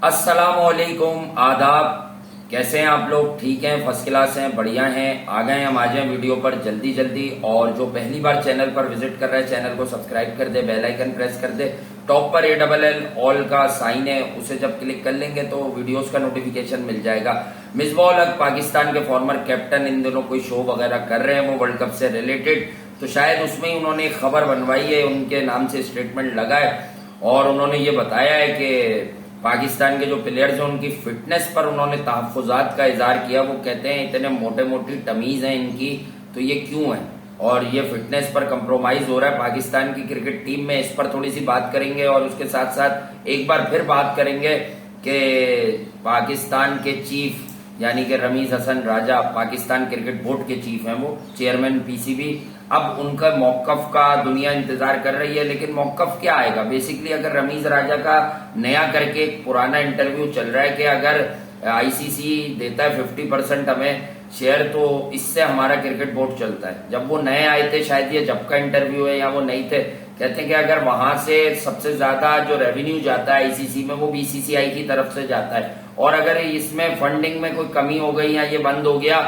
अस्सलामुअलैकुम, आदाब। कैसे हैं आप लोग? ठीक हैं, फर्स्ट क्लास हैं, बढ़िया हैं। आ गए हम आज हैं वीडियो पर जल्दी जल्दी। और जो पहली बार चैनल पर विजिट कर रहे हैं, चैनल को सब्सक्राइब कर दे, बेल आइकन प्रेस कर दे। टॉप पर ALL ऑल का साइन है, उसे जब क्लिक कर लेंगे तो वीडियोस का नोटिफिकेशन मिल जाएगा। मिसबाह उल हक पाकिस्तान के फॉर्मर कैप्टन इन दिनों कोई शो वगैरह कर रहे हैं वो वर्ल्ड कप से रिलेटेड, तो शायद उसमें ही उन्होंने एक खबर बनवाई है, उनके नाम से स्टेटमेंट लगा है और उन्होंने ये बताया है कि पाकिस्तान के जो प्लेयर्स हैं उनकी फिटनेस पर उन्होंने तहफ्फुजात का इजहार किया। वो कहते हैं इतने मोटे मोटी तमीज है इनकी, तो ये क्यों है और ये फिटनेस पर कंप्रोमाइज हो रहा है पाकिस्तान की क्रिकेट टीम में। इस पर थोड़ी सी बात करेंगे और उसके साथ साथ एक बार फिर बात करेंगे कि पाकिस्तान के चीफ यानी कि रमीज हसन राजा, पाकिस्तान क्रिकेट बोर्ड के चीफ हैं, वो चेयरमैन PCB। अब उनका मौकफ का दुनिया इंतजार कर रही है, लेकिन मौकफ क्या आएगा? बेसिकली अगर रमीज राजा का नया करके एक पुराना इंटरव्यू चल रहा है कि अगर ICC देता है 50% हमें शेयर तो इससे हमारा क्रिकेट बोर्ड चलता है। जब वो नए आए थे, शायद ये जब का इंटरव्यू है या वो नहीं थे, कहते हैं कि अगर वहां से सबसे ज्यादा जो रेवेन्यू जाता है ICC में वो BCCI की तरफ से जाता है, और अगर इसमें फंडिंग में कोई कमी हो गई या ये बंद हो गया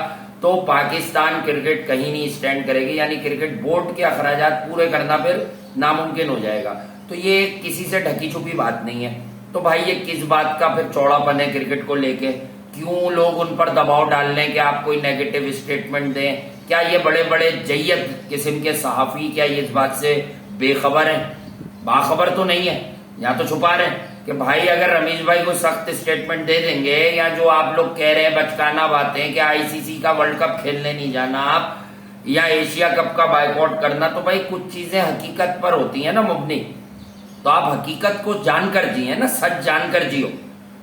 तो पाकिस्तान क्रिकेट कहीं नहीं स्टैंड करेगी, यानी क्रिकेट बोर्ड के अखराजात पूरे करना फिर नामुमकिन हो जाएगा। तो ये किसी से ढकी छुपी बात नहीं है। तो भाई ये किस बात का फिर चौड़ापन है क्रिकेट को लेके? क्यों लोग उन पर दबाव डाल रहे हैं कि आप कोई नेगेटिव स्टेटमेंट दें? क्या ये बड़े बड़े जय्यद किस्म के सहाफी क्या ये इस बात से बेखबर हैं? बाखबर तो नहीं है, या तो छुपा रहे हैं कि भाई अगर रमीज भाई को सख्त स्टेटमेंट दे देंगे, या जो आप लोग कह रहे हैं बचकाना बातें कि ICC का वर्ल्ड कप खेलने नहीं जाना आप, या एशिया कप का बायकॉट करना, तो भाई कुछ चीजें हकीकत पर होती है ना मुबनी। तो आप हकीकत को जानकर जिए ना, सच जानकर जियो।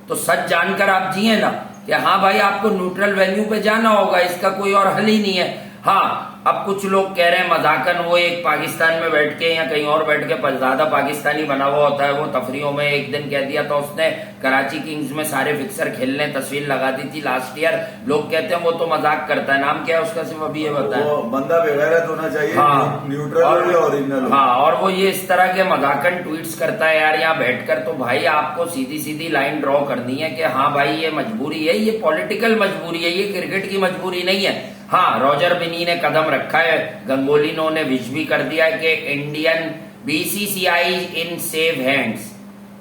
तो सच जानकर आप जिए ना कि हाँ भाई आपको न्यूट्रल वैल्यू पे जाना होगा, इसका कोई और हल ही नहीं है। हाँ, अब कुछ लोग कह रहे हैं मजाकन वो एक पाकिस्तान में बैठ के या कहीं और बैठ के ज्यादा पाकिस्तानी बना हुआ होता है, वो तफरीहों में एक दिन कह दिया था उसने कराची किंग्स में सारे फिक्सर खेलने तस्वीर लगा दी थी लास्ट ईयर। लोग कहते हैं वो तो मजाक करता है। नाम क्या है उसका सिर्फ अभी ये बताया? वो बंदा बेगैरत होना चाहिए। हाँ, न्यूट्रल और ओरिजिनल। हाँ, और वो ये इस तरह के मजाकन ट्वीट्स करता है यार यहाँ बैठकर। तो भाई आपको सीधी सीधी लाइन ड्रॉ करनी है कि हाँ भाई ये मजबूरी है, ये पॉलिटिकल मजबूरी है, ये क्रिकेट की मजबूरी नहीं है। हाँ, रॉजर बिनी ने कदम रखा है, गंगोली ने विश भी कर दिया है कि Indian BCCI in safe hands,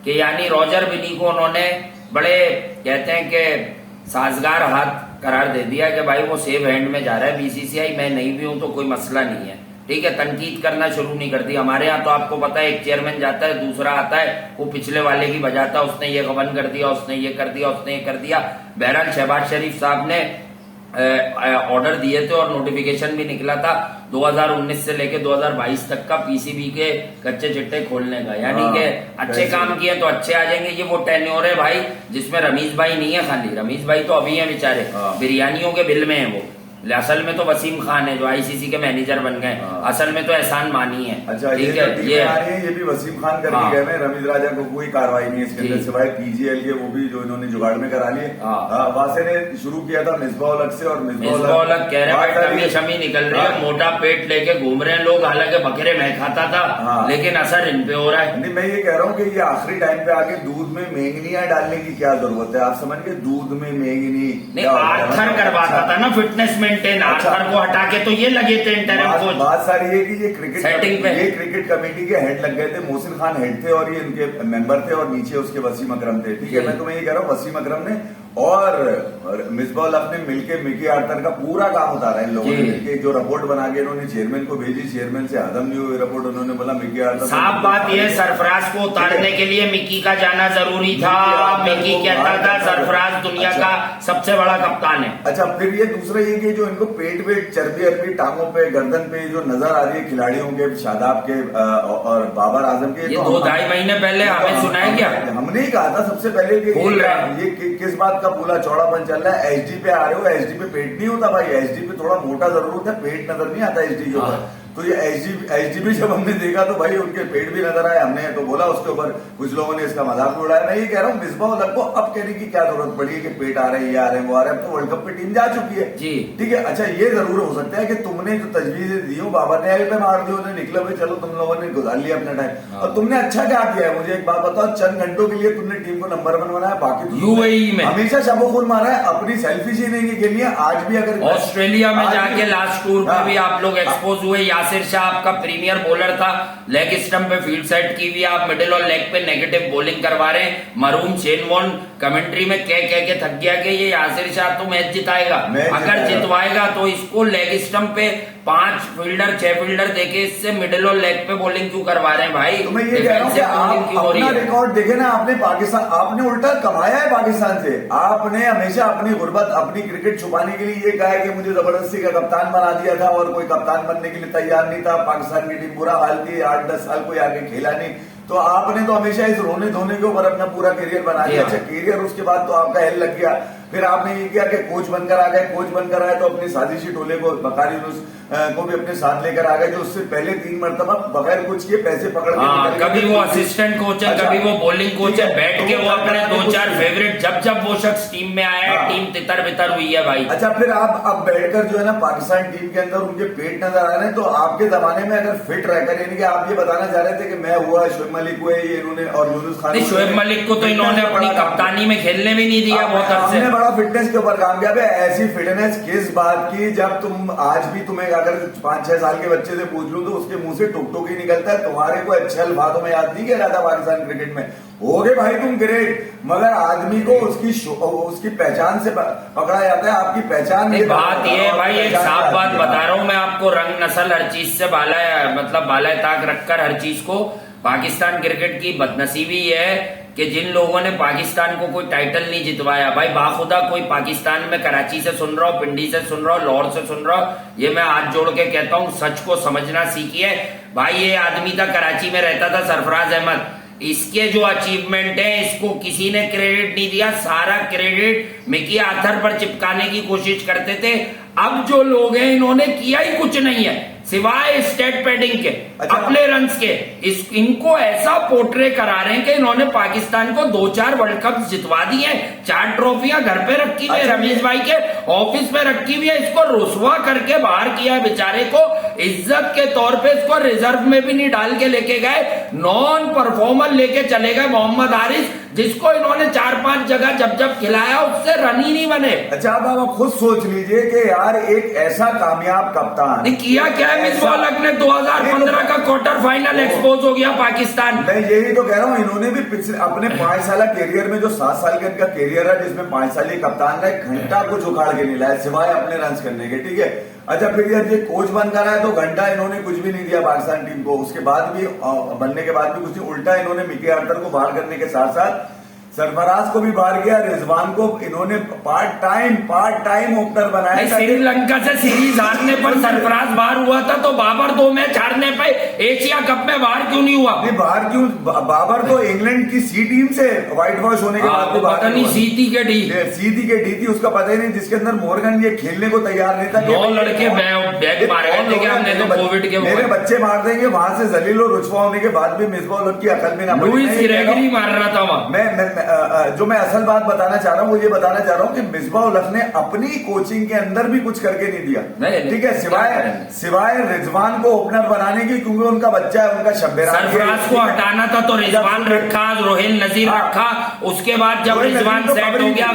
कि यानी रॉजर बिनी को उन्होंने बड़े कहते हैं कि साजगार हाथ करार दे दिया कि भाई वो सेफ हैंड में जा रहा है BCCI। मैं नहीं भी हूं तो कोई मसला नहीं है, ठीक है। तनकीद करना शुरू नहीं कर दी। हमारे यहाँ तो आपको पता है एक चेयरमैन जाता है, दूसरा आता है, वो पिछले वाले की बजाता है, उसने ये गबन कर दिया, उसने ये कर दिया, उसने ये कर दिया। बहरहाल शहबाज शरीफ साहब ने ऑर्डर दिए थे और नोटिफिकेशन भी निकला था 2019 से लेके 2022 तक का PCB के कच्चे चिट्टे खोलने का, यानी कि अच्छे काम किए तो अच्छे आ जाएंगे। ये वो टेन्योर है भाई जिसमें रमीज भाई नहीं है, खाली रमीज भाई तो अभी है बेचारे, बिरयानियों के बिल में है वो। असल में तो वसीम खान है जो ICC के मैनेजर बन गए, असल में तो एहसान मानी है। अच्छा, ठीक है, ये भी वसीम खान करके गए हैं। रमीज राजा को कोई कार्रवाई नहीं है इसके अंदर सिवाय PGL के, वो भी जो इन्होंने जुगाड़ में करा लिए। वासे ने शुरू किया था मिसबाह उल हक से, और मिसबाह उल हक कह रहे हैं शमी निकल रही है, मोटा पेट लेके घूम रहे हैं लोग। हालांकि बकरे मैं खाता था, लेकिन असर इन पे हो रहा है। नहीं, मैं ये कह रहा हूँ कि ये आखिरी टाइम पे आके दूध में मेंगनियां डालने की क्या जरूरत है? आप समझ के दूध में मेंगनी नहीं, आर्थर करवाता था ना फिटनेस मेंटेन, आर्थर को हटा के तो ये लगे थे इंटरम कोच। बात सारी है कि ये क्रिकेट सेटिंग पे ये क्रिकेट कमेटी के हेड लग गए थे। मोहसिन खान हेड थे और ये इनके मेंबर थे, और नीचे उसके वसीम अकरम थे, ठीक है। मैं तुम्हें ये कह रहा हूँ वसीम अकरम ने और मिसबाह उल हक ने मिलके मिकी आर्थर का पूरा काम उतारा है इन लोगों ने मिलके। जो रिपोर्ट बना के इन्होंने चेयरमैन को भेजी, चेयरमैन से हजम नहीं हुई रिपोर्ट, उन्होंने बोला मिकी आर्थर। साफ बात यह है, सरफराज को उतारने के लिए मिकी का जाना जरूरी था। मिकी कहता था सरफराज दुनिया का सबसे बड़ा कप्तान है। अच्छा, फिर ये दूसरा ये कि जो इनको पेट वेट चर्बी अरबी टांगों पे गर्दन पे जो नजर आ रही है खिलाड़ियों के, शादाब के और बाबर आजम के, ये 2-2.5 महीने पहले हमें सुनाया क्या? हमने ही कहा था सबसे पहले कि ये किस बात का पूरा चौड़ापन चल रहा है। HD पे आ रहे हो, HD पे पेट नहीं होता भाई, HD पे थोड़ा मोटा जरूर होता है, पेट नजर नहीं आता HD के ऊपर। तो ये एचडीबी जब हमने देखा तो भाई उनके पेट भी नजर आए, हमने तो बोला उसके ऊपर, कुछ लोगों ने इसका मजाक भी उड़ाया। मैं ये कह रहा हूँ मिसबाह-उल-हक को अब कहने की क्या जरूरत पड़ी है कि पेट आ रहे हैं, ये आ रहे हैं, वो आ रहे हैं, अब तो वर्ल्ड कप पे टीम जा चुकी है जी। ठीक है। अच्छा ये जरूर हो सकता है कि तुमने जो तजवीजें दी हो बाबर ने पे मार दी, उन्हें निकले हुए, चलो तुम लोगों ने गुजार लिया अपना टाइम, और तुमने अच्छा क्या किया है मुझे एक बात बताओ, चंद घंटों के लिए तुमने टीम को नंबर 1 बनाया, बाकी यूएई में हमेशा शबोखुल मारा है, अपनी सेल्फी जीने के लिए। आज भी अगर ऑस्ट्रेलिया में जाके लास्ट टूर पे भी आप लोग एक्सपोज हुए, यासिर शाह आपका प्रीमियर बॉलर था, लेग स्टंप पे फील्ड सेट की हुई, आप मिडिल और लेग पे नेगेटिव बॉलिंग करवा रहे हैं। मरूम शेन वॉर्न कमेंट्री में कह के थक गया कि ये यासिर शाह तो मैच जिताएगा, अगर जितवाएगा तो इसको लेग स्टंप पे 5 फील्डर 6 फील्डर देके इससे मिडिल और लेग पे बॉलिंग क्यों करवा रहे हैं भाई? तो मैं ये कह रहा हूँ कि आप अपना रिकॉर्ड देखे ना, आपने पाकिस्तान, आपने उल्टा कमाया है पाकिस्तान से। आपने हमेशा अपनी गुर्बत, अपनी क्रिकेट छुपाने के लिए ये कहा है कि मुझे जबरदस्ती का कप्तान बना दिया था और कोई कप्तान बनने के लिए तैयार नहीं था, पाकिस्तान की टीम बुरा हाल थी, 8-10 साल कोई आगे खेला नहीं, तो आपने तो हमेशा इस रोने धोने के ऊपर अपना पूरा करियर बना दिया। अच्छा करियर, उसके बाद तो आपका हेल लग गया, फिर आपने ये किया कि कोच बनकर आ गए, कोच बनकर आए तो अपनी साजिशी टोले को, बकारी को भी अपने साथ लेकर आ गए, जो उससे पहले 3 मरतबा बगैर कुछ किए पैसे पकड़ के कभी वो असिस्टेंट कोच है, कभी वो बॉलिंग कोच है, बैठ के वो अपने 2-4 फेवरेट, जब वो शख्स टीम में आया है टीम तितर बितर हुई है भाई। अच्छा फिर आप अब बैठकर जो है ना पाकिस्तान टीम के अंदर उनके पेट नजर आ रहे हैं, तो आपके जमाने में अगर फिट रहकर, यानी कि आप ये बताना चाह रहे थे कि मैं हुआ, शोएब मलिक हुए, ये इन्होंने, और यूनुस खान, शोएब मलिक को तो इन्होंने अपनी कप्तानी में खेलने भी नहीं दिया बहुत अरसे। हमने बड़ा फिटनेस के ऊपर काम किया। ऐसी फिटनेस किस बात की, जब तुम आज भी, तुम्हें अगर 5-6 साल के बच्चे से पूछ लूं तो उसके मुंह से टुक टुक ही निकलता है, तुम्हारे को अच्छे अल्फाजों में याद नहीं किया जाता पाकिस्तान क्रिकेट में। हो गए भाई तुम ग्रेट, मगर आदमी को उसकी पहचान से पकड़ा जाता है। आपकी पहचान, एक बात ये है भाई, एक साफ बात बता रहा हूं मैं आपको, रंग नस्ल हर चीज से बाला ताक रखकर हर चीज को, पाकिस्तान क्रिकेट की बदनसीबी है कि जिन लोगों ने पाकिस्तान को कोई टाइटल नहीं जितवाया, भाई बाखुदा कोई पाकिस्तान में कराची से सुन रहा हो, पिंडी से सुन रहा हो, लाहौर से सुन रहा हो, ये मैं हाथ जोड़ के कहता हूँ, सच को समझना सीखिए भाई। ये आदमी था कराची में रहता था, सरफराज अहमद, इसके जो अचीवमेंट है इसको किसी ने क्रेडिट नहीं दिया, सारा क्रेडिट मिकी आर्थर पर चिपकाने की कोशिश करते थे। अब जो लोग हैं इन्होंने किया ही कुछ नहीं है सिवाय स्टेट पैडिंग के, अपने रन्स के। इनको ऐसा पोर्ट्रे करा रहे हैं कि इन्होंने पाकिस्तान को 2-4 वर्ल्ड कप जितवा दिए, 4 ट्रॉफियां घर पे रखी हुई है, रमीज भाई के ऑफिस में रखी हुई है, इसको रुसवा करके बाहर किया है बेचारे को। इज्जत के तौर पे इसको रिजर्व में भी नहीं डाल के लेके गए, नॉन परफॉर्मर लेके चले गए मोहम्मद हारिस, जिसको इन्होंने 4-5 जगह जब खिलाया उससे रन ही नहीं बने। अच्छा अब आप खुद सोच लीजिए कि यार एक ऐसा कामयाब कप्तान किया क्या है मिसबाह-उल-हक ने, 2015 का क्वार्टर फाइनल एक्सपोज हो गया पाकिस्तान। मैं यही तो कह रहा हूँ, इन्होंने भी पिछले अपने 5 साल कैरियर में, जो 7 साल का इनका कैरियर है जिसमें 5 साल ये कप्तान रहे, घंटा कुछ उखाड़ के नहीं लाया सिवाय अपने रन करने के, ठीक है। अच्छा फिर ये कोच बनकर आया तो घंटा इन्होंने कुछ भी नहीं दिया पाकिस्तान टीम को, उसके बाद भी बनने के बाद भी कुछ नहीं, उल्टा इन्होंने मिकी आर्थर को बाहर करने के साथ साथ सरफराज को भी बाहर किया, रिजवान को इन्होंने पार्ट टाइम ओपनर बनाया। श्रीलंका से सीरीज हारने पर सरफराज बाहर हुआ था, तो बाबर 2 मैच हारने पे एशिया कप में बाहर क्यों नहीं हुआ? नहीं बाहर क्यों, बाबर तो इंग्लैंड की सी टीम से व्हाइट वॉश होने के बाद पता नहीं सीधी के डी थी, उसका पता ही नहीं, जिसके अंदर मोर्गन ये खेलने को तैयार नहीं था। 9 लड़के बैग मारे गए थे हमने तो कोविड के, मेरे बच्चे मार देंगे, वहां से जलील और रुसवा होने के बाद भी मिसबाह-उल-हक की अकल में ना मार रहा था वहां। जो मैं असल बात बताना चाह रहा हूँ वो ये बताना चाह रहा हूँ कि मिसबाह-उल-हक ने अपनी कोचिंग के अंदर भी कुछ करके नहीं दिया, ठीक है, सिवाय रिजवान को ओपनर बनाने की, क्योंकि उनका बच्चा है, उनका सरफराज को हटाना था तो रिजवान रखा, रोहिल नजीर रखा, उसके बाद जब रिजवान सेट हो गया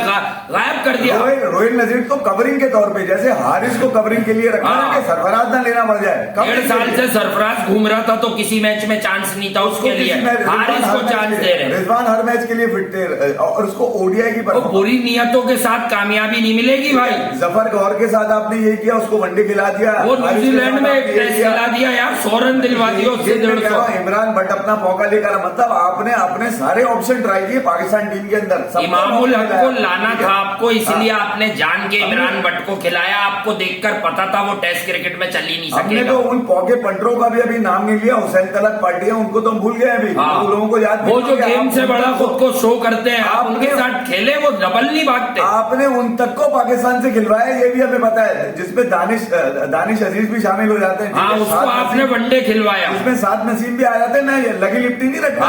गायब कर दिया। रोहिल नजीर तो कवरिंग के तौर पे, जैसे हारिस को कवरिंग के लिए रखा कि सरफराज ना लेना पड़ जाए। 1.5 साल से सरफराज घूम रहा था तो किसी मैच में चांस नहीं था उसके लिए, हारिस को चांस दे रहे। रिजवान हर मैच के लिए फिट थे और उसको ओडीआई की तो बुरी नियतों के साथ कामयाबी नहीं मिलेगी भाई। जफर गौर के साथ आपने ये किया, उसको वनडे खिला दिया, वो न्यूजीलैंड में एक टेस्ट खिला दिया यार, 100 रन दिलवा दिया उससे 150। इमरान भट्ट अपना मौका लेकर, मतलब आपने अपने सारे ऑप्शन ट्राई किए पाकिस्तान टीम के अंदर। इमामुल-हक को लाना था आपको, इसलिए आपने जान के इमरान भट्ट को खिलाया, आपको देखकर पता था वो टेस्ट क्रिकेट में चल ही नहीं सकेगा। हमने तो उन पौके पंटरों का भी अभी नाम नहीं लिया, हुसैन तलक पार्टी है उनको तो हम भूल गए अभी, लोगों को याद, वो जो गेम से बड़ा खुद को शो करते हैं, आप उनके साथ खेले, वो डबल नहीं भागते। आपने उन तक को पाकिस्तान से खिलवाया, ये भी हमें पता है, जिसमें दानिश अजीज भी शामिल हो जाते हैं। हाँ, उसको आपने वनडे खिलवाया, उसमें सात नसीम भी आ जाते हैं। मैं लगी लिपटी नहीं रखता।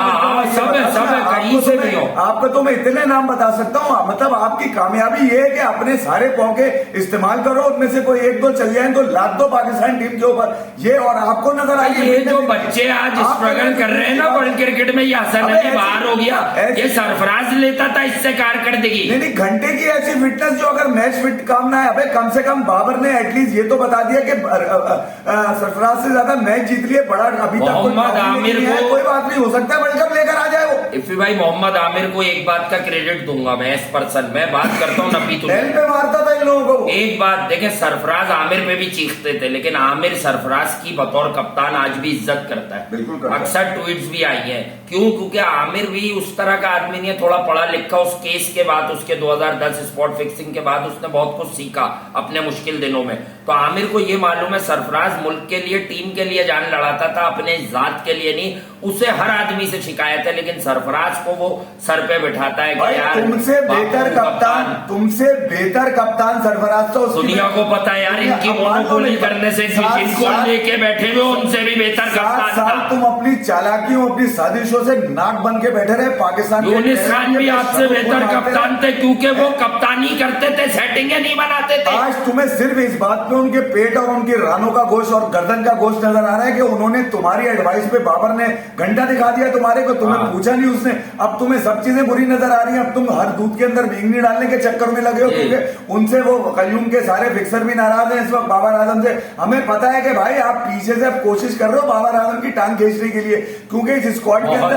सब है कहीं से भी हो। आपको तो मैं इतने नाम बता सकता हूँ। मतलब आपकी कामयाबी ये है कि अपने सारे मौके इस्तेमाल करो, उनमें से कोई एक दो चल जाए तो लाद दो पाकिस्तान टीम के ऊपर। ये और आपको नजर आएगी, ये जो बच्चे आज स्ट्रगल कर रहे हैं ना वर्ल्ड क्रिकेट में, ये हसन अली बाहर हो गया, ये सरफराज लेता था इससे कारकर्दगी। नहीं, घंटे की ऐसी फिटनेस जो अगर मैच फिट काम ना है। अबे कम से कम बाबर ने एटलीस्ट ये तो बता दिया कि सरफराज से ज्यादा मैच जीत लिए। बड़ा अभी तक मोहम्मद आमिर को कोई बात नहीं, हो सकता है वर्ल्ड कप लेकर आ जाए वो। इफी भाई, मोहम्मद आमिर को एक बात का क्रेडिट दूंगा मैं एस पर्सन। मैं बात करता हूँ नबी तुम पे मारता था इन लोगों को। एक बात देखें, सरफराज आमिर पे भी चीखते थे, लेकिन आमिर सरफराज की बतौर कप्तान आज भी इज्जत करता है। बिल्कुल करता है। अक्सर ट्वीट्स भी आई हैं। क्यों? क्योंकि आमिर भी उस तरह का आदमी नहीं है, थोड़ा पढ़ा लिखा। उस केस के बाद, उसके 2010 स्पॉट फिक्सिंग के बाद उसने बहुत कुछ सीखा अपने मुश्किल दिनों में। तो आमिर को ये मालूम है सरफराज मुल्क के लिए, टीम के लिए जान लड़ाता था, अपने जात के लिए नहीं। उसे हर आदमी से शिकायत है, लेकिन सरफराज को वो सर पे बिठाता है कि यार तुमसे बेहतर कप्तान सरफराज तो दुनिया को पता है यार। इनकी मोनोपोली करने से जिनको लेके बैठे हुए उनसे भी बेहतर कप्तान था। तुम अपनी चालाकियों, अपनी साजिशों से नाक बन के बैठे रहे। पाकिस्तान यूनिस खान भी आपसे बेहतर कप्तान थे, क्योंकि वो कप्तानी करते थे, सेटिंगें नहीं बनाते थे। आज तुम्हें सिर्फ इस बात पे उनके पेट और उनकी रानों का गोश्त और गर्दन का गोश्त नजर आ रहा है कि उन्होंने तुम्हारी एडवाइस पे बाबर ने घंटा दिखा दिया तुम्हारे को। तुम्हें पूछा नहीं उसने। अब तुम्हें सब चीजें बुरी नजर आ रही है। अब तुम हर दूध के अंदर भींगनी डालने के चक्कर में लगे हो, क्योंकि उनसे वो कयूम के सारे फिक्सर भी नाराज हैं इस वक्त बाबर आजम से। हमें पता है कि भाई आप पीछे से कोशिश कर रहे हो बाबर आजम की टांग खींचने के लिए, क्योंकि इस स्क्वाड के अंदर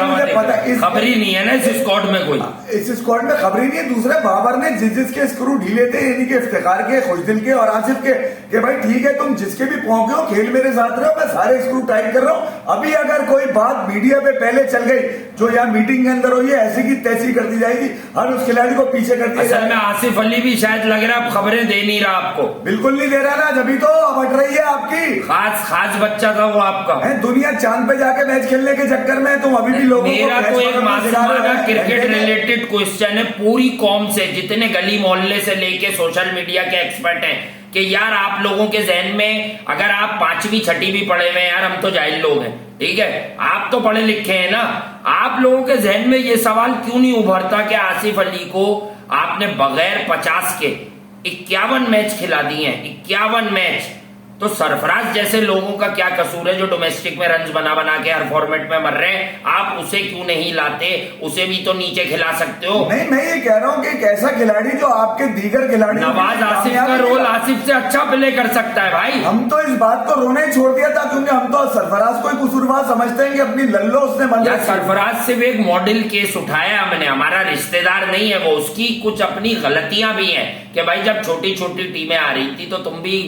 मुझे पता खबर ही नहीं है ना इस स्क्वाड में कोई। इस स्क्वाड में खबर ही नहीं है। दूसरे बाबर ने जिसके स्क्रू ढीले थे, यानी कि इफ्तिखार के, खुशदिल के और आसिफ के, कि भाई ठीक है तुम जिसके भी पहुंचे हो, खेल मेरे साथ रहो, मैं सारे स्क्रू टाइट कर रहा हूं। अभी अगर कोई बात मीडिया पे पहले चल गई जो यहाँ मीटिंग के अंदर हुई है, ऐसी की तैसी कर दी जाएगी, हर उस खिलाड़ी को पीछे कर दिया जाएगा। असल में आसिफ अली भी शायद लग रहा है खबरें दे नहीं रहा आपको। बिल्कुल नहीं दे रहा ना, जब तो अट रही है आपकी। खास बच्चा था वो आपका। है दुनिया चांद पे जाके मैच खेलने के चक्कर में तुम अभी भी लोगों को। मेरा तो एक मासूमाना क्रिकेट रिलेटेड क्वेश्चन है पूरी कौम से, जितने गली मोहल्ले से लेके सोशल मीडिया के एक्सपर्ट हैं, कि यार आप लोगों के जहन में, अगर आप 5वीं 6वीं भी पढ़े हुए हैं, यार हम तो जाहिल लोग हैं, ठीक है, आप तो पढ़े लिखे हैं ना, आप लोगों के जहन में ये सवाल क्यों नहीं उभरता कि आसिफ अली को आपने बगैर 50 के 51 मैच खिला दिए हैं, 51 मैच। तो सरफराज जैसे लोगों का क्या कसूर है जो डोमेस्टिक में रन्स बना बना के हर फॉर्मेट में मर रहे हैं? आप उसे क्यों नहीं लाते? उसे भी तो नीचे खिला सकते हो। नहीं, मैं ये कह रहा हूँ कि एक ऐसा खिलाड़ी जो आपके दीगर खिलाड़ी, नवाज आसिफ का रोल आसिफ से अच्छा प्ले कर सकता है भाई। हम तो इस बात को रोना ही छोड़ दिया था, क्योंकि हम तो सरफराज को ही कसूरवार समझते हैं कि अपनी लल्लो उसने बंद। सरफराज सिर्फ एक मॉडल केस उठाया हमने, हमारा रिश्तेदार नहीं है वो। उसकी कुछ अपनी गलतियां भी हैं कि भाई जब छोटी छोटी टीमें आ रही थी तो तुम भी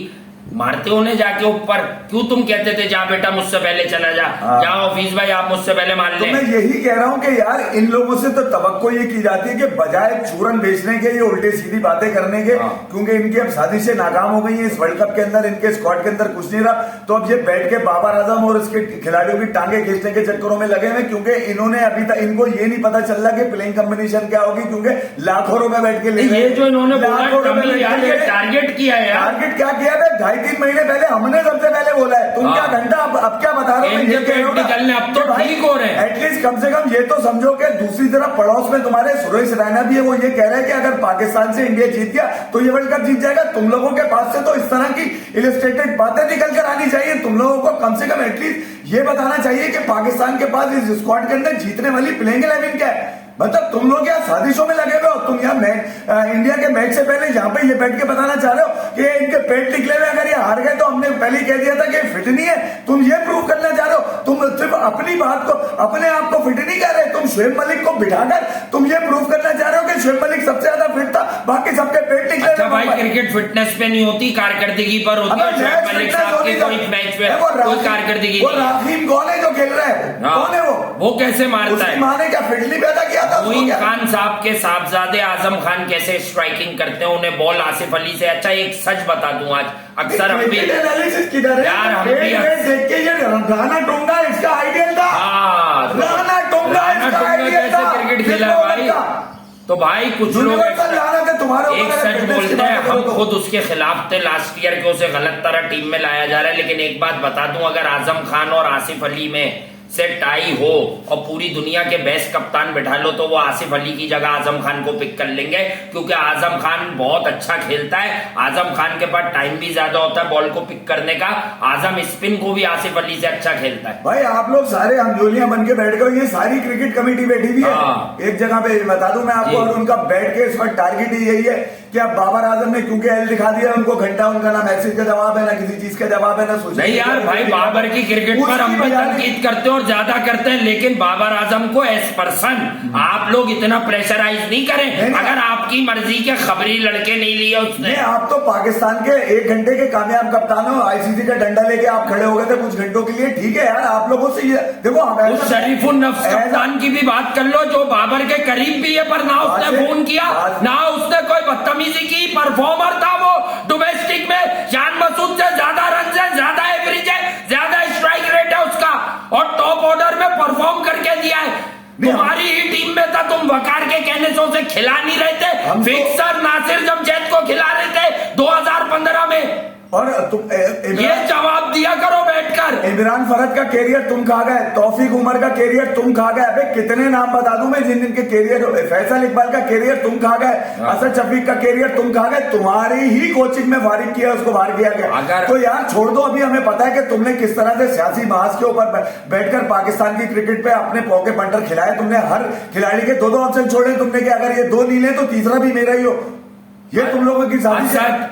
मारते होने जाके ऊपर। क्यों तुम कहते थे जा बेटा मुझसे पहले चला जा, जाओ ऑफिस भाई आप मुझसे पहले मान ले। तो मैं यही कह रहा हूं कि यार इन लोगों से तो तवक्को ये की जाती है कि बजाय चूरन बेचने के, ये उल्टे सीधी बातें करने के, क्योंकि इनकी अब साजिशें नाकाम हो गई हैं इस वर्ल्ड कप के अंदर, इनके स्क्वाड के अंदर कुछ नहीं रहा। तो अब ये बैठ के बाबर आजम और इसके खिलाड़ियों की टांगे खींचने के चक्करों में लगे हुए, क्योंकि इन्होंने अभी तक इनको ये नहीं पता चल रहा कि प्लेइंग कॉम्बिनेशन क्या होगी, क्योंकि लाखों रुपए बैठ के ये जो इन्होंने टारगेट किया है, टारगेट क्या किया है? 2.5-3 महीने पहले हमने सबसे पहले बोला है। तुम क्या घंटा अब क्या बता रहे हो? ये कह रहे हो अब तो ठीक हो रहे हैं। एटलीस्ट कम से कम ये तो समझो कि दूसरी तरफ पड़ोस में तुम्हारे सुरेश रैना भी है, वो ये कह रहे हैं कि अगर पाकिस्तान से इंडिया जीत गया तो ये वर्ल्ड कप जीत जाएगा। तुम लोगों के पास से तो इस तरह की इलस्ट्रेटेड बातें निकल कर आनी चाहिए। तुम लोगों को कम से कम एटलीस्ट ये बताना चाहिए कि पाकिस्तान के पास इस स्क्वाड के अंदर जीतने वाली प्लेइंग 11 क्या है। मतलब तुम लोग यहाँ साजिशों में लगे हुए हो। तुम यहाँ इंडिया के मैच से पहले यहाँ पे ये बैठ के बताना चाह रहे हो कि इनके पेट निकले हुए, अगर ये हार गए तो हमने पहले ही कह दिया था कि फिट नहीं है। तुम ये प्रूव करना चाह रहे हो। तुम सिर्फ अपनी बात को, अपने आप को फिट नहीं कर रहे। तुम शुएब मलिक को बिठाकर तुम ये प्रूव करना चाह रहे हो कि शुएब मलिक सबसे ज्यादा फिट था, बाकी सबके पेट निकले हुए। भाई क्रिकेट फिटनेस पे नहीं होती, कारकर्दगी पर होती है। शोएब मलिक साहब की कोई मैच पे कोई कारकर्दगी वो राहीम कौन है जो खेल रहा है? कौन है वो कैसे मारता है? माँ ने क्या फिडली पैदा किया था? मोइन खान साहब के साहबजादे आजम खान कैसे स्ट्राइकिंग करते हैं, उन्हें बॉल आसिफ अली से। अच्छा एक सच बता दूं, आज अक्सर हम भी यार हम भी देख के ये राणा टोंगा इसका आइडियल था। राणा टोंगा कैसे क्रिकेट खेला है भाई? तो भाई कुछ लोग एक सच बोलते हैं, हम खुद उसके खिलाफ थे लास्ट ईयर के, उसे गलत तरह टीम में लाया जा रहा है। लेकिन एक बात बता दूं, अगर आजम खान और आसिफ अली में से टाई हो और पूरी दुनिया के बेस्ट कप्तान बैठा लो तो वो आसिफ अली की जगह आजम खान को पिक कर लेंगे, क्योंकि आजम खान बहुत अच्छा खेलता है। आजम खान के पास टाइम भी ज्यादा होता है बॉल को पिक करने का। आजम स्पिन को भी आसिफ अली से अच्छा खेलता है। भाई आप लोग सारे हमजोलियां बन के बैठ गए, ये सारी क्रिकेट कमेटी बैठी हुई है एक जगह पे। बता दूं मैं आपको, और उनका बैठ के इस वक्त टारगेट ही यही है कि अब बाबर आजम ने क्योंकि एल दिखा दिया उनको घंटा, उनका ना मैसेज का जवाब है ना किसी चीज का जवाब है ना सोशल। नहीं यार भाई, बाबर की क्रिकेट पर हम भी तनकीद करते हैं और ज्यादा करते हैं, लेकिन बाबर आजम को एज पर्सन आप लोग इतना प्रेशराइज नहीं करें। अगर आपकी मर्जी के खबरी लड़के नहीं लिए उसने। आप तो पाकिस्तान के 1 घंटे के कामयाब कप्तान हो, आईसीसी का डंडा लेके आप खड़े हो गए थे कुछ घंटों के लिए, ठीक है यार। आप लोगों से देखो, उस शरीफुल नफ्स कप्तान की भी बात कर लो जो बाबर के करीब भी है, पर ना उसने फोन किया ना उसने कोई बदतमीजी की। परफॉर्मर था वो डोमेस्टिक में, शान मसूद से ज्यादा रन है, ज्यादा एवरेज है, ज्यादा स्ट्राइक रेट है उसका, और टॉप ऑर्डर में परफॉर्म करके दिया है। तुम्हारी ही टीम में था, तुम वकार के कहने से उसे खिला नहीं रहे थे। फिक्सर नासिर जमशेद को खिला रहे थे 2015 में, और तुम ये जवाब दिया करो बैठकर। इमरान फरद का कैरियर तुम खा गए, तौफीक उमर का कैरियर तुम खा गए। अबे कितने नाम बता दूं मैं जिन जिनके कैरियर, फैसल इकबाल का कैरियर तुम खा गए, असद शफीक का कैरियर तुम खा गए। तुम्हारी ही कोचिंग में फारिग किया, उसको बाहर किया गया। तो यार छोड़ दो, अभी हमें पता है कि तुमने किस तरह से सियासी बहस के ऊपर बैठकर पाकिस्तान की क्रिकेट पे अपने पौके पंटर खिलाए। तुमने हर खिलाड़ी के 2-2 ऑप्शन छोड़े तुमने, कि अगर ये 2 नहीं ले तो तीसरा भी मेरा ही हो। ये तुम लोगों की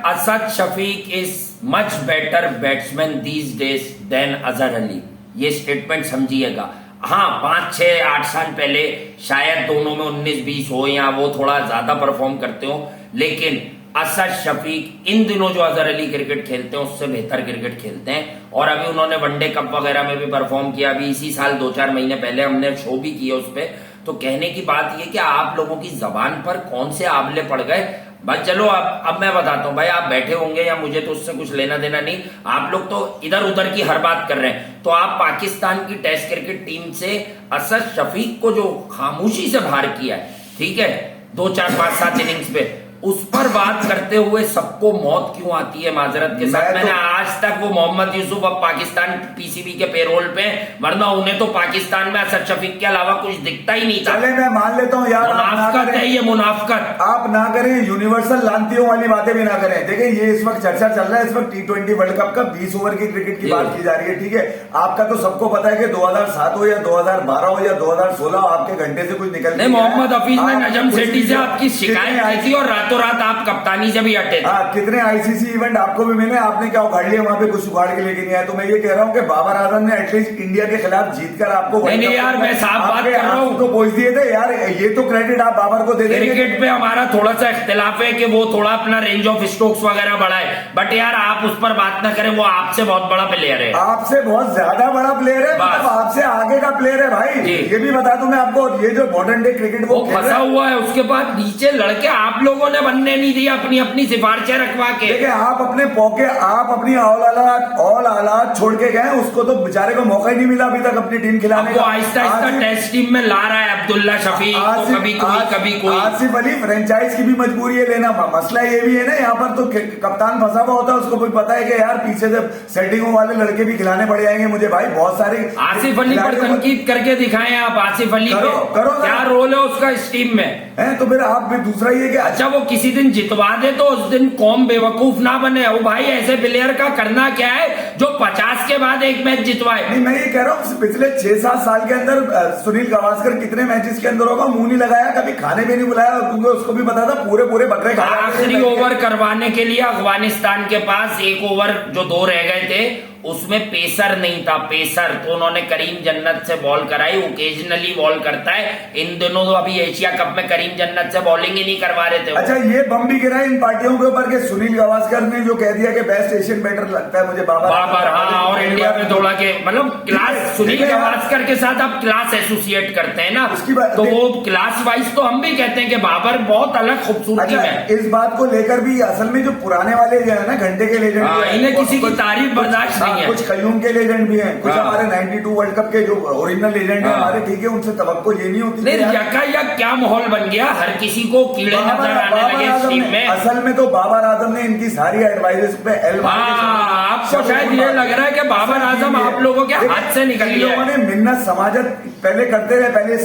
Asad Shafiq is much better batsman these days than Azhar Ali. ये स्टेटमेंट समझिएगा। हाँ 5, 6, 8 साल पहले शायद दोनों में 19-20 हो या वो थोड़ा ज्यादा परफॉर्म करते हो, लेकिन असद शफीक इन दिनों जो अजहर अली क्रिकेट खेलते हैं उससे बेहतर क्रिकेट खेलते हैं। और अभी उन्होंने वनडे कप वगैरह में भी परफॉर्म किया। अभी इसी साल 2-4 महीने पहले हमने शो भी किया उस पर। तो कहने की बात यह कि आप लोगों की जबान पर कौन से आंवले पड़ गए। बस चलो अब मैं बताता हूं भाई, आप बैठे होंगे या मुझे तो उससे कुछ लेना देना नहीं, आप लोग तो इधर उधर की हर बात कर रहे हैं। तो आप पाकिस्तान की टेस्ट क्रिकेट टीम से असद शफीक को जो खामोशी से बाहर किया है, ठीक है, 2, 4, 5, 7 इनिंग्स पे, उस पर बात करते हुए सबको मौत क्यों आती है माजरत के साथ। मैंने आज तक वो मोहम्मद यूसुफ अब पाकिस्तान पीसीबी के पेरोल पे, वरना उन्हें तो पाकिस्तान में असद शफीक के अलावा कुछ दिखता ही नहीं था। चले मैं मान लेता हूँ यार, मुनाफकत है ये, मुनाफकत। आप ना करें, यूनिवर्सल लानतियों वाली बातें भी ना करें। देखिए ये इस वक्त चर्चा चल रहा है, इस वक्त T20 वर्ल्ड कप का 20 ओवर की क्रिकेट की बात की जा रही है, ठीक है। आपका तो सबको पता है कि 2007 हो या 2012 हो या 2016 हो, आपके घंटे से कुछ निकल नहीं। मोहम्मद हफीज ने नजम सेठी से आपकी शिकायत की थी और रातों रात आप कप्तानी से भी हटे थे। कितने आईसीसी इवेंट आपको भी मिले, आपने क्या उखाड़ लिया वहां पे, कुछ उखाड़ के लेके नहीं आया। तो मैं ये कह रहा हूँ कि बाबर आजम ने एटलीस्ट इंडिया के खिलाफ जीतकर आपको, नहीं यार मैं साफ बात कर रहा हूँ, तो पहुंच दिए थे यार। ये तो क्रेडिट आप बाबर को दे देंगे। क्रिकेट पे हमारा थोड़ा सा इख्तिलाफ है कि वो थोड़ा अपना रेंज ऑफ स्ट्रोक्स वगैरह बढ़ाए, बट यार आप उस पर बात ना करें, वो आपसे बहुत बड़ा प्लेयर है, आपसे बहुत ज्यादा बड़ा प्लेयर है, मतलब आपसे आगे का प्लेयर है भाई। ये भी बता दूं मैं आपको, ये जो मॉडर्न डे क्रिकेट वो फंसा हुआ है, उसके बाद नीचे लड़के आप लोगों ने बनने नहीं दिया, अपनी सिफारिशें रखवा के। देखिए आप अपने पौके, आप अपनी ऑल आलात छोड़ के गए, उसको तो बेचारे को मौका ही नहीं मिला अभी तक अपनी टीम खिलाने का। आहिस्ता आहिस्ता टेस्ट टीम में ला रहा है अब्दुल्ला शफीक, कभी कोई आसिफ अली। फ्रेंचाइज की भी मजबूरी है लेना। मसला ये भी है ना, यहाँ पर तो कप्तान फंसा हुआ होता है, उसको भी पता है कि यार पीछे से सेटिंगों वाले लड़के भी खिलाने पड़ जाएंगे मुझे भाई, बहुत सारे। आसिफ अली पर तनकीद करके दिखाएं आप, आसिफ अली करो क्या रोल है उसका इस टीम में है। तो फिर आप दूसरा ये कि अच्छा वो किसी दिन जितवा दे तो उस दिन कौम बेवकूफ ना बने। वो भाई ऐसे प्लेयर का करना क्या है जो 50 के बाद एक मैच जितवाए। नहीं मैं ये कह रहा हूँ पिछले 6-7 साल के अंदर सुनील गावस्कर कितने मैचेस के अंदर होगा, मुंह नहीं लगाया, कभी खाने भी नहीं बुलाया, क्योंकि उसको भी पता था पूरे बकरे खा। आखिरी ओवर करवाने के लिए अफगानिस्तान के पास 1 ओवर जो 2 रह गए थे उसमें पेसर नहीं था, पेसर तो उन्होंने करीम जन्नत से बॉल कराई, ओकेजनली बॉल करता है। इन दोनों तो अभी एशिया कप में करीम जन्नत से बॉलिंग ही नहीं करवा रहे थे। अच्छा, ये बम भी गिरा इन पार्टियों के ऊपर के सुनील गावस्कर ने जो कह दिया कि बेस्ट एशियन बैटर लगता है मुझे बाबर। हाँ, और इंडिया में थोड़ा के मतलब क्लास सुनील गावस्कर के साथ आप क्लास एसोसिएट करते हैं ना, तो वो क्लास वाइज तो हम भी कहते हैं कि बाबर बहुत अलग खूबसूरती है। इस बात को लेकर भी असल में जो पुराने वाले जो है ना घंटे के लेजेंड, इन्हें किसी की तारीफ बर्दाश्त नहीं है। कुछ कयूम के लेजेंड भी हैं, कुछ हमारे 92 वर्ल्ड कप के जो ओरिजिनल लेजेंड है हमारे, ठीक है, उनसे तवक्को ये नहीं होती। यका क्या माहौल बन गया, हर किसी को कीड़े नजर आने लगे इस टीम में। असल में तो बाबर आजम ने इनकी सारी एडवाइजेस पे आपको शायद ये लग रहा है कि बाबर आजम आप लोगों के हाथ से निकल गया। लोगों ने मिन्नत समाजत पहले करते रहे, पहले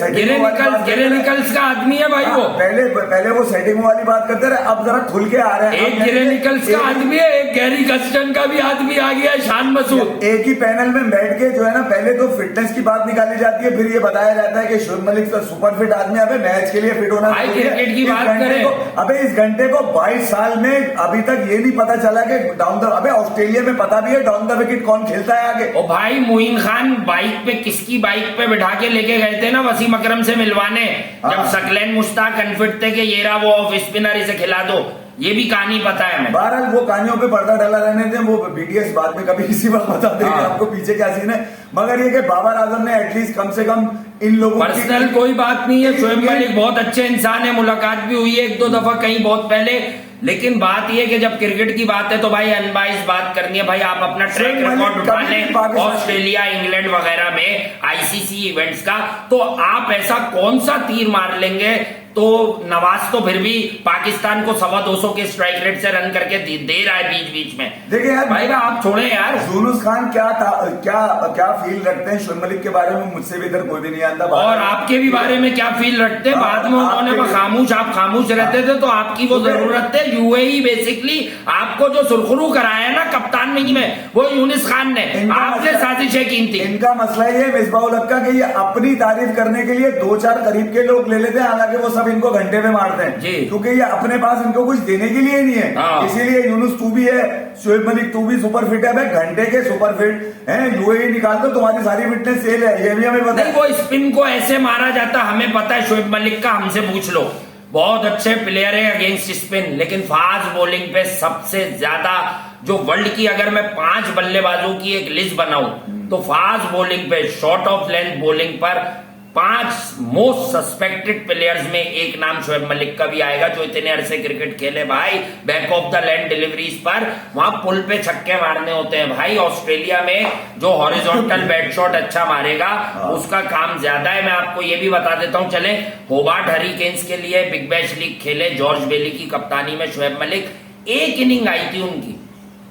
गिरे निकल्स का आदमी है भाई वो, पहले वो सेटिंग वाली बात करते रहे, अब जरा खुल के आ रहे हैं। एक गिरे निकल्स का आदमी है, एक गैरी कस्टन का भी आदमी आ गया, शान मसूद। एक ही पैनल में बैठ के जो है ना, पहले तो फिटनेस की बात निकाली जाती है, फिर ये बताया जाता है कि शुभ मलिक तो सुपर फिट आदमी है, मैच के लिए फिट होना। क्रिकेट की बात करें, अबे इस घंटे को 22 साल में अभी तक ये नहीं पता चला कि डाउन द, अबे ऑस्ट्रेलिया में पता भी है डाउन द विकेट कौन खेलता है आगे। ओ भाई, मोइन खान बाइक पे किसकी बाइक पे बिठा के लेके गए थे ना वसीम अकरम से मिलवाने, जब सकलैन मुश्ताक अनफिट थे कि ये रहा वो ऑफ स्पिनर, इसे खिला दो, ये भी कहानी पता है हमें। बहरहाल वो कहानियों पे पर्दा डाला रहने थे, वो बीटीएस बाद में कभी इसी बात बता देंगे आपको पीछे क्या सीन है। मगर ये कि बाबर आजम ने एटलीस्ट कम से कम इन लोगों पर्सनल कोई बात नहीं है, शोएब मलिक बहुत अच्छे इंसान है, मुलाकात भी हुई है एक दो दफा कहीं बहुत पहले, लेकिन बात यह कि जब क्रिकेट की बात है तो भाई अनबाइस बात करनी है। भाई आप अपना ट्रैक रिकॉर्ड उठा लें ऑस्ट्रेलिया, इंग्लैंड वगैरह में आईसीसी इवेंट्स का, तो आप ऐसा कौन सा तीर मार लेंगे। तो नवाज तो फिर भी पाकिस्तान को 225 के स्ट्राइक रेट से रन करके दे रहा है बीच बीच में। देखिए यार भाई आप छोड़े यार, यूनुस खान क्या फील रखते हैं शोएब मलिक के बारे में, मुझसे भी इधर कोई भी नहीं आता, और आपके भी बारे में क्या फील रखते हैं। बाद में उन्होंने खामोश, आप खामोश रहते थे तो आपकी वो जरूरत है। यूएई बेसिकली आपको जो सुरखरू कराया ना कप्तान में, वो यूनुस खान ने, आपने साजिशें की थी। इनका मसला ये मिसबाउल हक का कि ये अपनी तारीफ करने के लिए 2-4 करीब के लोग ले लेते हैं, हालांकि वो इनको घंटे में मारते हैं क्योंकि ये अपने पास इनको कुछ देने के लिए नहीं है। इसीलिए यूनुस तू भी है, शोएब मलिक तू भी सुपर फिट है, भाई घंटे के सुपर फिट है, यूएई निकाल दो तुम्हारी सारी फिटनेस सेल है, ये भी हमें पता है। वो स्पिन को ऐसे मारा जाता हमें पता है, शोएब मलिक का हमसे पूछ लो, बहुत अच्छे प्लेयर है अगेंस्ट स्पिन, लेकिन फास्ट बॉलिंग पे सबसे ज्यादा जो वर्ल्ड की अगर मैं 5 बल्लेबाजों की एक लिस्ट बनाऊं तो फास्ट बॉलिंग पे, शॉर्ट ऑफ लेंथ बॉलिंग पर 5 मोस्ट सस्पेक्टेड प्लेयर्स में एक नाम शोएब मलिक का भी आएगा, जो इतने अरसे क्रिकेट खेले भाई, back of the land deliveries पर वहां पुल पे छक्के मारने होते हैं भाई। ऑस्ट्रेलिया में जो हॉरिजॉन्टल बैट शॉट अच्छा मारेगा उसका काम ज्यादा है। मैं आपको ये भी बता देता हूं, चले होबार्ट हरिकेन्स के लिए बिग बैश लीग खेले जॉर्ज बेली की कप्तानी में शोएब मलिक, एक इनिंग आई थी उनकी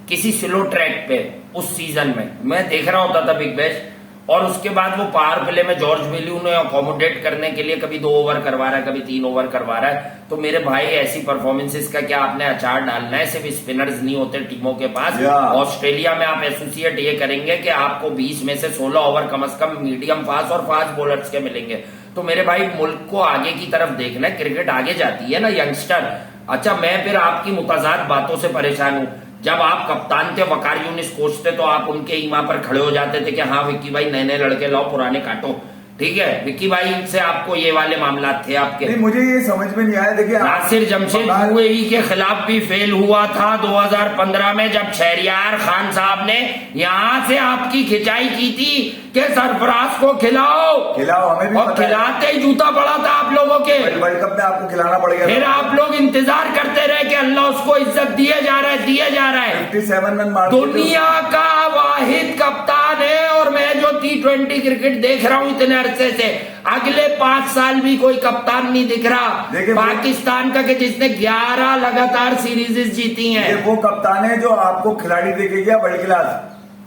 किसी स्लो ट्रैक पे उस सीजन में, मैं देख रहा होता था बिग बैश, और उसके बाद वो पावर प्ले में जॉर्ज बेली उन्हें अकोमोडेट करने के लिए कभी 2 ओवर करवा रहा है, कभी 3 ओवर करवा रहा है। तो मेरे भाई ऐसी परफॉर्मेंसेस का क्या आपने अचार डालना है, सिर्फ स्पिनर्स नहीं होते टीमों के पास। ऑस्ट्रेलिया में आप एसोसिएट ये करेंगे कि आपको 20 में से 16 ओवर कम से कम मीडियम फास्ट और फास्ट बॉलर्स के मिलेंगे। तो मेरे भाई मुल्क को आगे की तरफ देखना है, क्रिकेट आगे जाती है ना यंगस्टर। अच्छा, मैं फिर आपकी मुताजाद बातों से परेशान हूं। जब आप कप्तान थे, वकार यूनिस कोच थे, तो आप उनके ईमा पर खड़े हो जाते थे कि हाँ विक्की भाई नए नए लड़के लाओ, पुराने काटो, ठीक है। विक्की भाई से आपको ये वाले मामला थे आपके? नहीं, मुझे ये समझ में नहीं आया। देखिए नासिर जमशेद यूएई के खिलाफ भी फेल हुआ था 2015 में, जब शहरियार खान साहब ने यहां से आपकी खिंचाई की थी कि सरफराज को खिलाओ, हमें भी और खिलाते ही जूता पड़ा था आप लोगों के। वर्ल्ड कप में आपको खिलाना पड़ गया, फिर आप लोग इंतजार करते रहे कि अल्लाह उसको इज्जत दिए जा रहा है, दिए जा रहा है। 57 रन मार दुनिया का वाहिद कप्तान है, और मैं जो T20 क्रिकेट देख रहा हूं इतने अरसे से, अगले 5 साल भी कोई कप्तान नहीं दिख रहा पाकिस्तान का कि जिसने 11 लगातार सीरीज जीती हैं। ये वो कप्तान है जो आपको खिलाड़ी देके गया वर्ल्ड क्लास,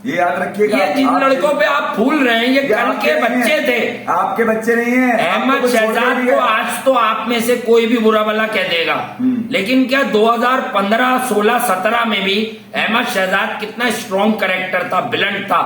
ये याद रखिएगा। ये जिन लड़कों पे आप फूल रहे हैं ये कल के बच्चे थे, आपके बच्चे नहीं है। अहमद शहजाद को आज तो आप में से कोई भी बुरा भला कह देगा, लेकिन क्या 2015, 16, 17 में भी अहमद शहजाद कितना स्ट्रॉन्ग कैरेक्टर था, ब्लंट था।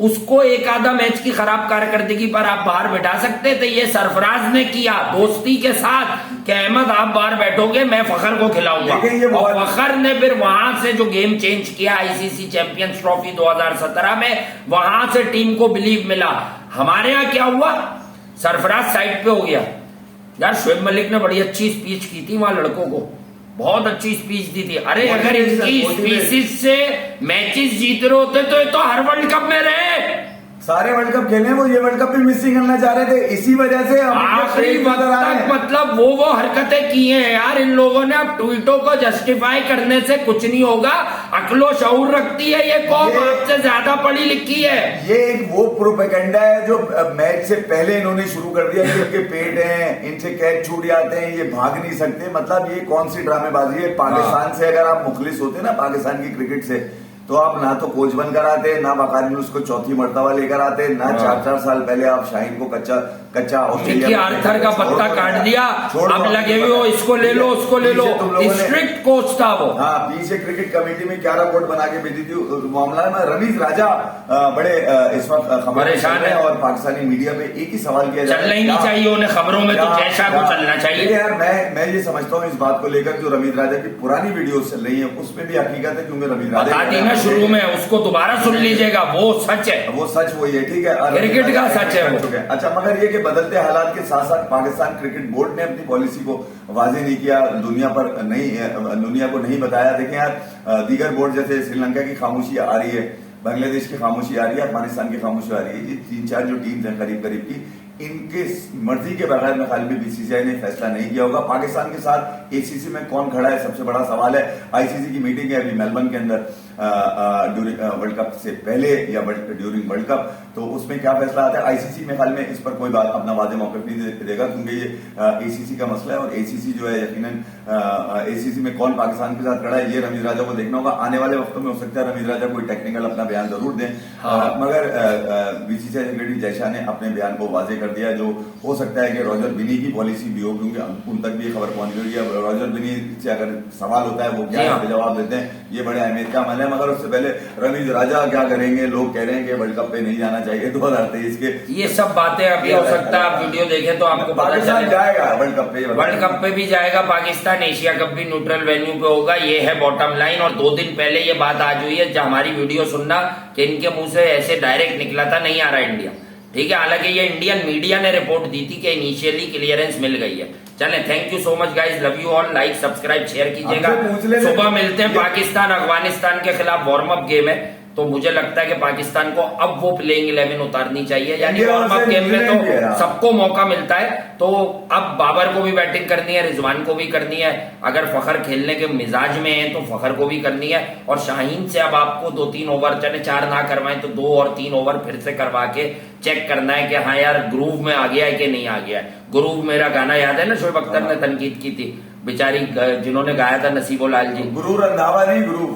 उसको एक आधा मैच की खराब कारकर्दगी पर आप बाहर बैठा सकते थे। ये सरफराज ने किया दोस्ती के साथ कि अहमद आप बाहर बैठोगे, मैं फखर को खिलाऊंगा, और फखर ने फिर वहां से जो गेम चेंज किया आईसीसी चैंपियंस ट्रॉफी 2017 में, वहां से टीम को बिलीव मिला। हमारे यहाँ क्या हुआ, सरफराज साइड पे हो गया। यार शोएब मलिक ने बड़ी अच्छी स्पीच की थी वहां लड़कों को, बहुत अच्छी स्पीच दी थी। अरे अगर इनकी स्पीचेस से मैचेस जीत रहे होते तो ये तो हर वर्ल्ड कप में रहे, सारे वर्ल्ड कप खेले, वो ये वर्ल्ड कप भी मिसिंग करना चाह रहे थे, इसी वजह से आखिरी वक्त तक मतलब वो हरकतें की हैं यार इन लोगों ने। अब ट्वीटों को जस्टिफाई करने से कुछ नहीं होगा, अक्लो शऊर रखती है ये कौम, आपसे ज्यादा पढ़ी लिखी है। ये एक वो प्रोपेगेंडा है जो मैच से पहले इन्होंने शुरू कर दिया कि इनके पेट हैं, इनसे कैच छूट जाते हैं, ये भाग नहीं सकते। मतलब ये कौन सी ड्रामेबाजी है। पाकिस्तान से अगर आप मुखलिस होते ना पाकिस्तान की क्रिकेट से, तो आप ना तो कोच बन कर आते, ना बाकायदा उसको चौथी मर्तबा लेकर आते, ना 4-4 साल पहले आप शाहीन को कच्चा ऑस्ट्रेलिया आर्थर का पत्ता काट दिया, अब लगे हुए हो इसको ले लो उसको ले लो, स्ट्रिक्ट कोच था वो। हाँ, पीछे क्रिकेट कमेटी में 11 कोड बना के भेजी थी मामला में। रमीज राजा बड़े इस वक्त परेशान है और पाकिस्तानी मीडिया पे एक ही सवाल किया चलना ही नहीं चाहिए उन्हें खबरों में, तो जैसा को चलना चाहिए। यार मैं ये समझता हूँ इस बात को लेकर जो रमीज राजा की पुरानी वीडियो चल रही है उसमें भी हकीकत है, क्योंकि रमीज राजा शुरू में उसको दोबारा सुन लीजिएगा, वो सच है, वो सच वही है, ठीक है, क्रिकेट का सच है वो। अच्छा, मगर ये कि बदलते हालात के साथ साथ पाकिस्तान क्रिकेट बोर्ड ने अपनी पॉलिसी को वाजे नहीं किया, दुनिया को नहीं बताया। देखें यार, दीगर बोर्ड जैसे श्रीलंका की खामोशी आ रही है, बांग्लादेश की खामोशी आ रही है, अफगानिस्तान की खामोशी आ रही है, ये 3-4 जो टीम्स हैं करीब की, इनके मर्जी के बगैर में खाली बीसीसीआई ने फैसला नहीं किया होगा। पाकिस्तान के साथ एसीसी में कौन खड़ा है, सबसे बड़ा सवाल है। आईसीसी की मीटिंग है अभी मेलबर्न के अंदर ड्यूरिंग वर्ल्ड कप से पहले या ड्यूरिंग वर्ल्ड कप, तो उसमें क्या फैसला आता है। आईसीसी में हाल में इस पर कोई बात अपना वादे मौक़िफ़ नहीं देगा, क्योंकि ये एसीसी का मसला है, और एसीसी जो है यकीनन एसीसी में कौन पाकिस्तान के साथ खड़ा है ये रमीज राजा को देखना होगा। आने वाले वक्तों में हो सकता है रमीज राजा कोई टेक्निकल अपना बयान जरूर दें, मगर बीसीसीआई सेक्रेटरी जयशाह ने अपने बयान को वाजे कर दिया। जो हो सकता है कि रॉजर बिनी की पॉलिसी भी हो, क्योंकि उन तक भी खबर पहुंच गई है। रॉजर बिनी से अगर सवाल होता है वो क्या जवाब देते हैं, ये बड़े अहमियत का अमल है। मगर उससे पहले रमीज राजा क्या करेंगे, लोग कह रहे हैं कि वर्ल्ड कप पे नहीं जाना चाहिए 2023 के, ये सब बातें अभी हो सकता है आप वीडियो देखें तो आपको पता चले जाएगा वर्ल्ड कप पे भी जाएगा पाकिस्तान, एशिया कप भी न्यूट्रल वेन्यू पे होगा, ये है बॉटम लाइन। और 2 दिन पहले ये बात आज हुई है जब हमारी वीडियो सुनना कि इनके मुंह से ऐसे डायरेक्ट निकला था नहीं आ रहा इंडिया, ठीक है। हालांकि ये इंडियन मीडिया ने रिपोर्ट दी थी कि इनिशियली क्लियरेंस मिल गई है। चलें, thank you so much guys, love you all, like subscribe share कीजिएगा। सुबह मिलते हैं, पाकिस्तान अफगानिस्तान के खिलाफ वार्म अप गेम है, तो मुझे लगता है कि पाकिस्तान को अब वो प्लेइंग 11 उतारनी चाहिए, यानी वार्म अप गेम में तो सबको मौका मिलता है, तो अब बाबर को भी बैटिंग करनी है, रिजवान को भी करनी है, अगर फखर खेलने के मिजाज में है तो फखर को भी करनी है, और शाहीन से अब आपको 2-3 ओवर, चले 4 ना करवाएं तो 2 और 3 ओवर फिर से करवा के चेक करना है कि हाँ यार ग्रूव में आ गया है कि नहीं आ गया है। ग्रूव मेरा गाना याद है ना, शोएब अख्तर ने तनकीद की थी बेचारी जिन्होंने गाया था नसीबो लाल जी, गुरूर रंधावा नहीं गुरूर।